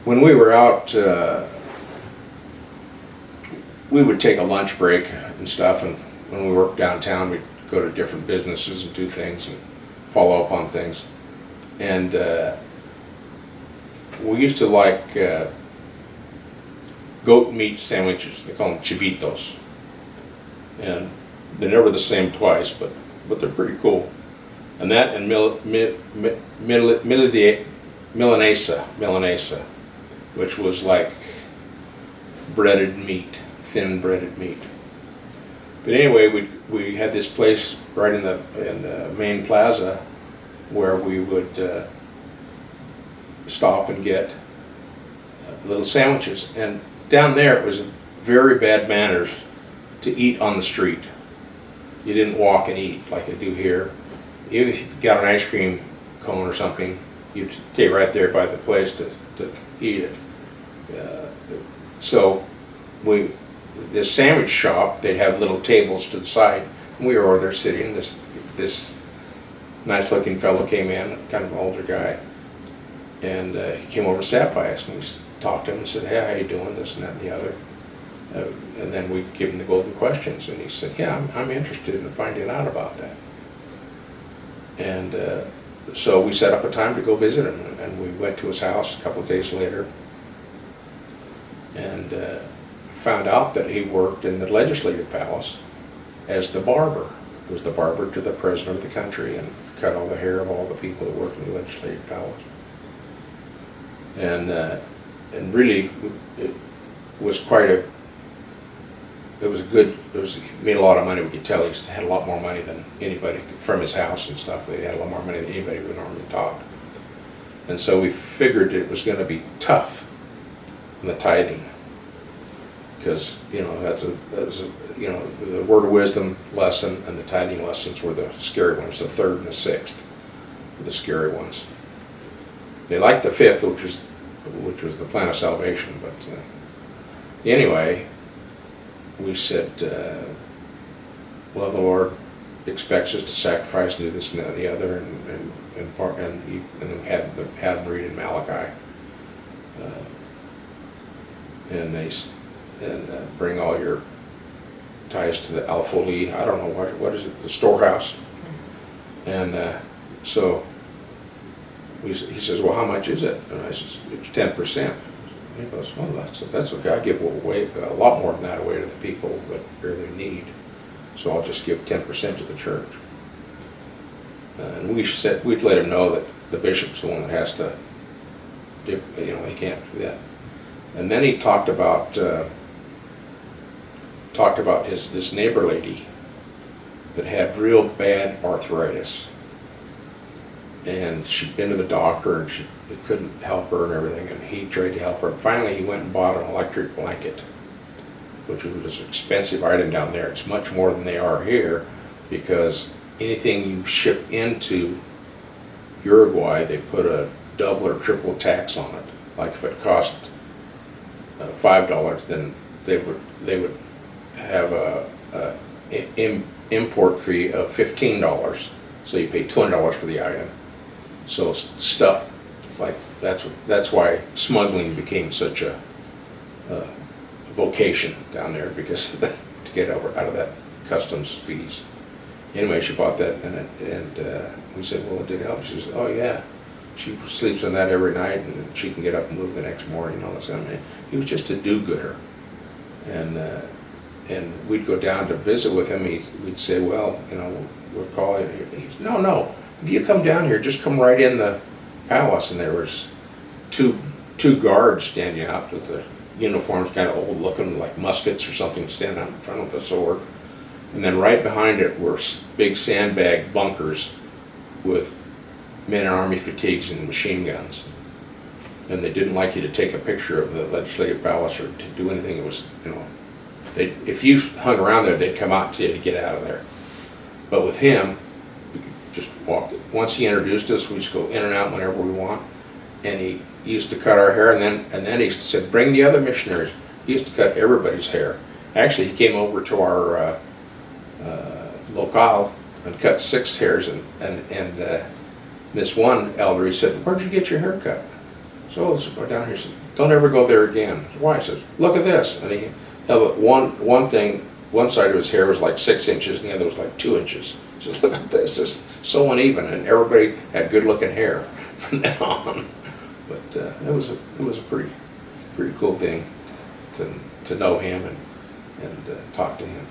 when we were out, we would take a lunch break and stuff, and when we worked downtown, we'd go to different businesses and do things and follow up on things. And we used to like goat meat sandwiches. They call them chivitos, and they're never the same twice, but they're pretty cool. And that and milanesa, which was like breaded meat, thin breaded meat. But anyway, we had this place right in the main plaza where we would stop and get little sandwiches. And down there it was very bad manners to eat on the street. You didn't walk and eat like I do here. Even if you got an ice cream cone or something, you'd stay right there by the place to eat it. So this sandwich shop, they'd have little tables to the side, and we were over there sitting. This nice looking fellow came in, kind of an older guy, and he came over and sat by us, and we talked to him and said, "Hey, how you doing?" This and that and the other. And then we give him the golden questions, and he said, "Yeah, I'm interested in finding out about that." And so we set up a time to go visit him, and we went to his house a couple of days later, and found out that he worked in the Legislative Palace as the barber. He was the barber to the President of the country and cut all the hair of all the people that worked in the Legislative Palace. And really, it was he made a lot of money. We could tell he had a lot more money than anybody from his house and stuff. He had a lot more money than anybody would normally talk. And so we figured it was going to be tough in the tithing, because that's the word of wisdom lesson and the tithing lessons were the scary ones. The third and the sixth were the scary ones. They liked the fifth, which was the plan of salvation. But anyway, we said, well, the Lord expects us to sacrifice and do this and that and the other, and had them read in Malachi, and bring all your tithes to the alfoli. I don't know what is it, the storehouse. And so he says, well, how much is it? And I said, it's 10%. He goes, well, that's okay. I give away a lot more than that away to the people that really need. So I'll just give 10% to the church. And we'd let him know that the bishop's the one that has to, he can't do that. And then he talked about this neighbor lady that had real bad arthritis, and she'd been to the doctor and it couldn't help her and everything, and he tried to help her. And finally he went and bought an electric blanket, which was an expensive item down there. It's much more than they are here, because anything you ship into Uruguay, they put a double or triple tax on it. Like if it cost $5, then they would have a import fee of $15, so you pay $20 for the item. So stuff like that's why smuggling became such a vocation down there, because to get out of that customs fees. Anyway, she bought that, and we said, well, it did help. She said, oh yeah, she sleeps on that every night, and she can get up and move the next morning. All this. I mean, he was just a do-gooder, and we'd go down to visit with him. We'd say, well, we'll call you. He's, no, if you come down here, just come right in the palace. And there was two guards standing out with the uniforms, kind of old looking, like muskets or something, standing out in front of the sword. And then right behind it were big sandbag bunkers with men in army fatigues and machine guns. And they didn't like you to take a picture of the Legislative Palace or to do anything. It was, if you hung around there, they'd come out and tell you to get out of there. But with him, we could just walk. Once he introduced us, we just go in and out whenever we want. And he used to cut our hair, and then he said, bring the other missionaries. He used to cut everybody's hair. Actually, he came over to our locale and cut 6 hairs, and this one elder, he said, where'd you get your hair cut? So we're down here. He said, don't ever go there again. Why? I said, look at this. And he held one thing. One side of his hair was like 6 inches, and the other was like 2 inches. He said, look at this. This is so uneven, and everybody had good-looking hair from then on. But it was a pretty cool thing to know him and talk to him.